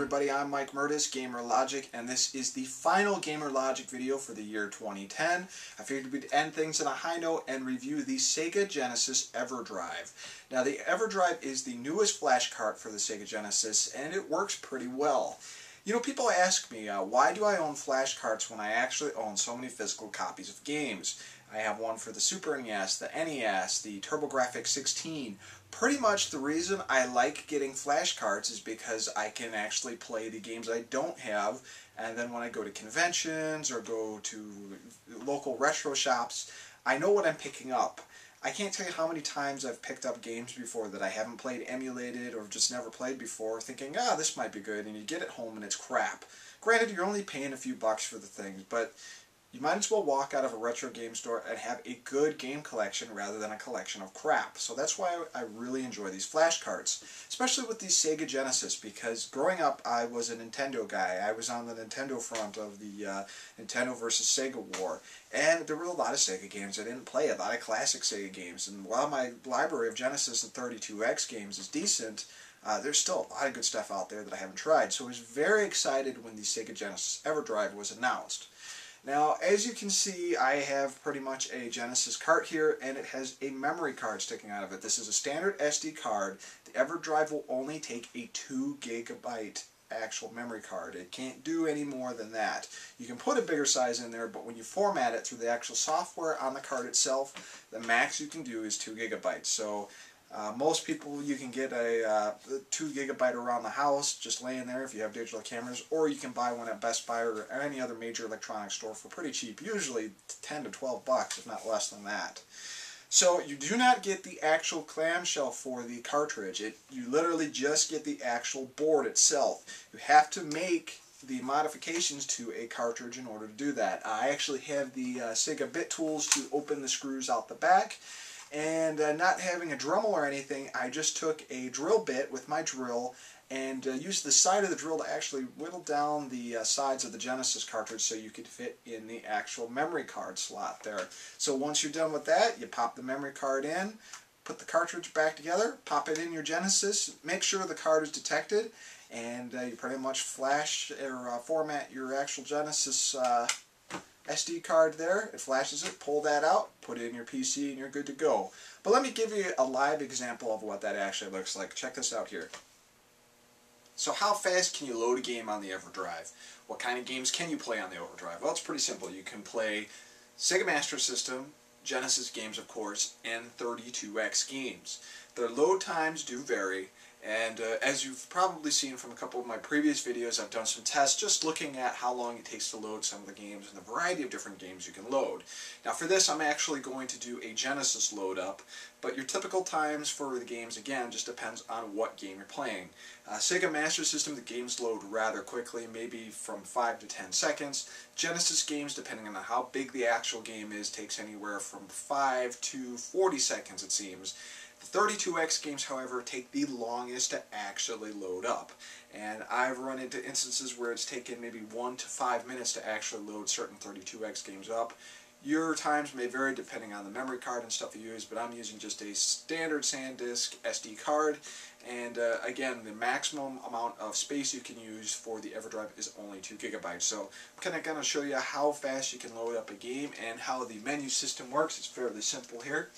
everybody, I'm Mike Murtis, Gamer Logic, and this is the final Gamer Logic video for the year 2010. I figured we'd end things on a high note and review the Sega Genesis Everdrive. Now, the Everdrive is the newest flash cart for the Sega Genesis, and it works pretty well. You know, people ask me, why do I own flash carts when I actually own so many physical copies of games? I have one for the Super NES, the NES, the TURBOGRAFX-CD. Pretty much the reason I like getting flash carts is because I can actually play the games I don't have, and then when I go to conventions or go to local retro shops, I know what I'm picking up. I can't tell you how many times I've picked up games before that I haven't played emulated or just never played before, thinking, this might be good, and you get it home and it's crap. Granted, you're only paying a few bucks for the things, but you might as well walk out of a retro game store and have a good game collection rather than a collection of crap. So that's why I really enjoy these flash carts, especially with the Sega Genesis, because growing up I was a Nintendo guy. I was on the Nintendo front of the Nintendo versus Sega war, and there were a lot of Sega games I didn't play, a lot of classic Sega games, and while my library of Genesis and 32X games is decent, there's still a lot of good stuff out there that I haven't tried. So I was very excited when the Sega Genesis Everdrive was announced. Now, as you can see, I have pretty much a Genesis cart here, and it has a memory card sticking out of it. This is a standard SD card. The Everdrive will only take a 2 GB actual memory card. It can't do any more than that. You can put a bigger size in there, but when you format it through the actual software on the card itself, the max you can do is 2 GB. So most people, you can get a 2 GB around the house just laying there if you have digital cameras, or you can buy one at Best Buy or any other major electronics store for pretty cheap, usually 10 to 12 bucks, if not less than that. So you do not get the actual clamshell for the cartridge. You literally just get the actual board itself. You have to make the modifications to a cartridge in order to do that. I actually have the Sega bit tools to open the screws out the back. And not having a Dremel or anything, I just took a drill bit with my drill and used the side of the drill to actually whittle down the sides of the Genesis cartridge so you could fit in the actual memory card slot there. So once you're done with that, you pop the memory card in, put the cartridge back together, pop it in your Genesis, make sure the card is detected, and you pretty much flash or format your actual Genesis SD card there. It flashes it, pull that out, put it in your PC, and you're good to go. But let me give you a live example of what that actually looks like. Check this out here. So how fast can you load a game on the Everdrive? What kind of games can you play on the Everdrive? Well, it's pretty simple. You can play Sega Master System, Genesis games of course, and 32X games. Their load times do vary, and as you've probably seen from a couple of my previous videos, I've done some tests just looking at how long it takes to load some of the games and the variety of different games you can load. Now for this, I'm actually going to do a Genesis load up, but your typical times for the games, again, just depends on what game you're playing. Sega Master System, the games load rather quickly, maybe from 5 to 10 seconds. Genesis games, depending on how big the actual game is, takes anywhere from 5 to 40 seconds, it seems. The 32X games, however, take the longest to actually load up. And I've run into instances where it's taken maybe 1 to 5 minutes to actually load certain 32X games up. Your times may vary depending on the memory card and stuff you use, but I'm using just a standard SanDisk SD card. And again, the maximum amount of space you can use for the Everdrive is only 2 GB. So I'm kind of going to show you how fast you can load up a game and how the menu system works. It's fairly simple here.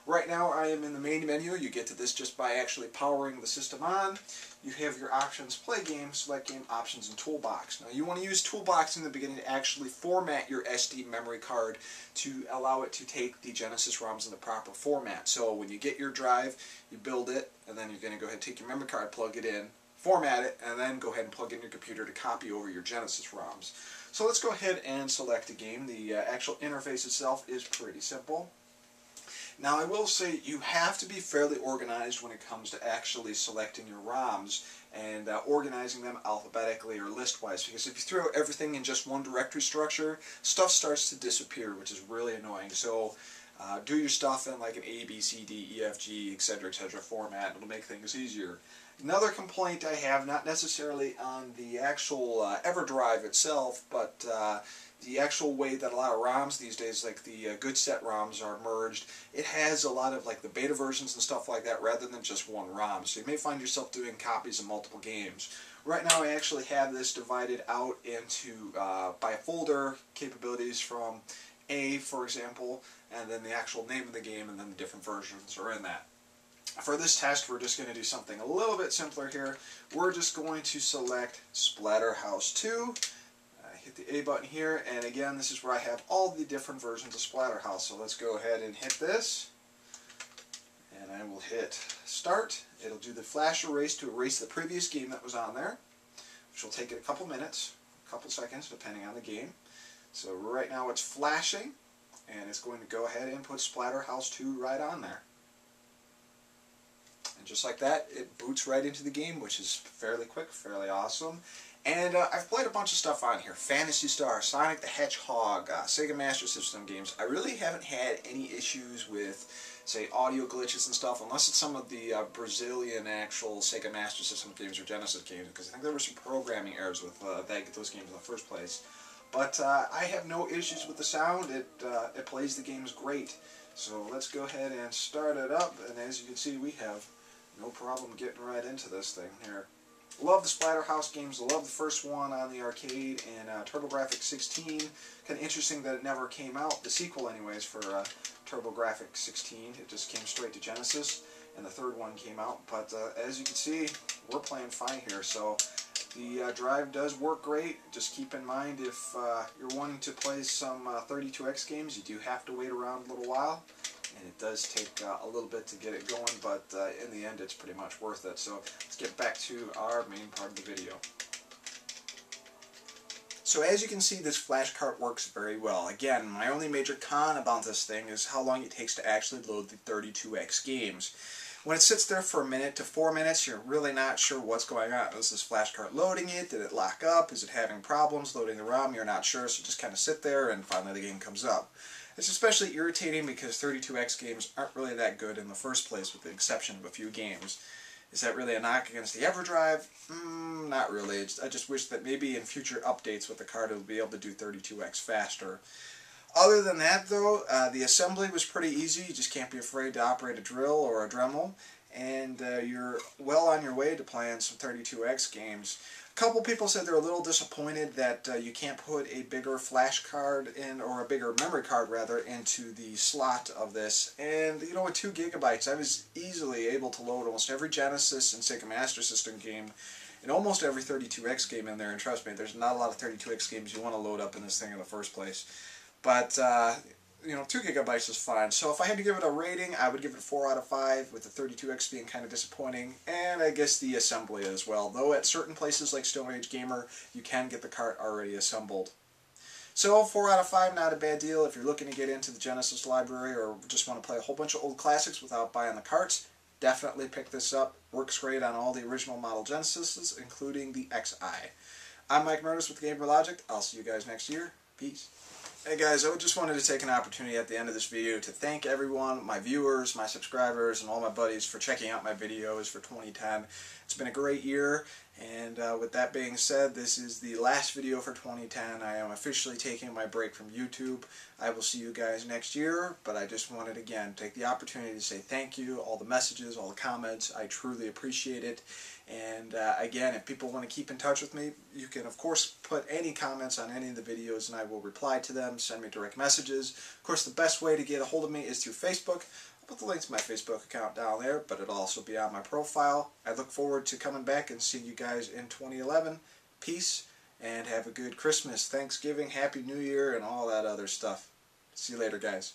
Right now I am in the main menu. You get to this just by actually powering the system on. You have your options, play game, select game, options, and toolbox. Now you want to use toolbox in the beginning to actually format your SD memory card to allow it to take the Genesis ROMs in the proper format. So when you get your drive, you build it, and then you're going to go ahead and take your memory card, plug it in, format it, and then go ahead and plug in your computer to copy over your Genesis ROMs. So let's go ahead and select a game. The actual interface itself is pretty simple. Now I will say you have to be fairly organized when it comes to actually selecting your ROMs and organizing them alphabetically or list-wise, because if you throw everything in just one directory structure, stuff starts to disappear, which is really annoying. So do your stuff in like an A, B, C, D, E, F, G, etc., format. It'll make things easier. Another complaint I have, not necessarily on the actual Everdrive itself, but the actual way that a lot of ROMs these days, like the good set ROMs, are merged. It has a lot of like the beta versions and stuff like that rather than just one ROM. So you may find yourself doing copies of multiple games. Right now I actually have this divided out into by folder capabilities from A, for example, and then the actual name of the game, and then the different versions are in that. For this test, we're just going to do something a little bit simpler here. We're just going to select Splatterhouse 2. Hit the A button here, and again, this is where I have all the different versions of Splatterhouse. So let's go ahead and hit this, and I will hit Start. It'll do the flash erase to erase the previous game that was on there, which will take it a couple minutes, a couple seconds, depending on the game. So right now it's flashing, and it's going to go ahead and put Splatterhouse 2 right on there. And just like that, it boots right into the game, which is fairly quick, fairly awesome. And I've played a bunch of stuff on here. Phantasy Star, Sonic the Hedgehog, Sega Master System games. I really haven't had any issues with, say, audio glitches and stuff, unless it's some of the Brazilian actual Sega Master System games or Genesis games, because I think there were some programming errors with those games in the first place. But I have no issues with the sound. It plays the games great. So let's go ahead and start it up, and as you can see, we have no problem getting right into this thing here. Love the Splatterhouse games. Love the first one on the arcade in TURBOGRAFX-CD. Kind of interesting that it never came out, the sequel anyways, for TURBOGRAFX-CD. It just came straight to Genesis, and the third one came out. But as you can see, we're playing fine here. So the drive does work great. Just keep in mind, if you're wanting to play some 32X games, you do have to wait around a little while. And it does take a little bit to get it going, but in the end it's pretty much worth it. So let's get back to our main part of the video. So as you can see, this flash cart works very well. Again, my only major con about this thing is how long it takes to actually load the 32X games. When it sits there for a minute to 4 minutes, you're really not sure what's going on. Is this flash cart loading it? Did it lock up? Is it having problems loading the ROM? You're not sure, so just kind of sit there and finally the game comes up. It's especially irritating because 32X games aren't really that good in the first place, with the exception of a few games. Is that really a knock against the Everdrive? Not really. I just wish that maybe in future updates with the card it will be able to do 32X faster. Other than that, though, the assembly was pretty easy. You just can't be afraid to operate a drill or a Dremel, and you're well on your way to playing some 32X games. A couple people said they're a little disappointed that you can't put a bigger flash card in, or a bigger memory card rather, into the slot of this. And you know, with 2 gigabytes, I was easily able to load almost every Genesis and Sega Master System game, and almost every 32X game in there. And trust me, there's not a lot of 32X games you want to load up in this thing in the first place. But you know, 2 gigabytes is fine. So if I had to give it a rating, I would give it a 4 out of 5, with the 32X being kind of disappointing, and I guess the assembly as well. Though at certain places like Stone Age Gamer, you can get the cart already assembled. So 4 out of 5, not a bad deal. If you're looking to get into the Genesis library, or just want to play a whole bunch of old classics without buying the carts, definitely pick this up. Works great on all the original model Genesises, including the XI. I'm Mike Murders with Gamer Logic. I'll see you guys next year. Peace. Hey guys, I just wanted to take an opportunity at the end of this video to thank everyone, my viewers, my subscribers, and all my buddies for checking out my videos for 2010. It's been a great year, and with that being said, this is the last video for 2010. I am officially taking my break from YouTube. I will see you guys next year, but I just wanted, again, take the opportunity to say thank you, all the messages, all the comments. I truly appreciate it. And again, if people want to keep in touch with me, you can of course put any comments on any of the videos and I will reply to them, send me direct messages. Of course, the best way to get a hold of me is through Facebook. I'll put the link to my Facebook account down there, but it'll also be on my profile. I look forward to coming back and seeing you guys in 2011. Peace, and have a good Christmas, Thanksgiving, Happy New Year, and all that other stuff. See you later, guys.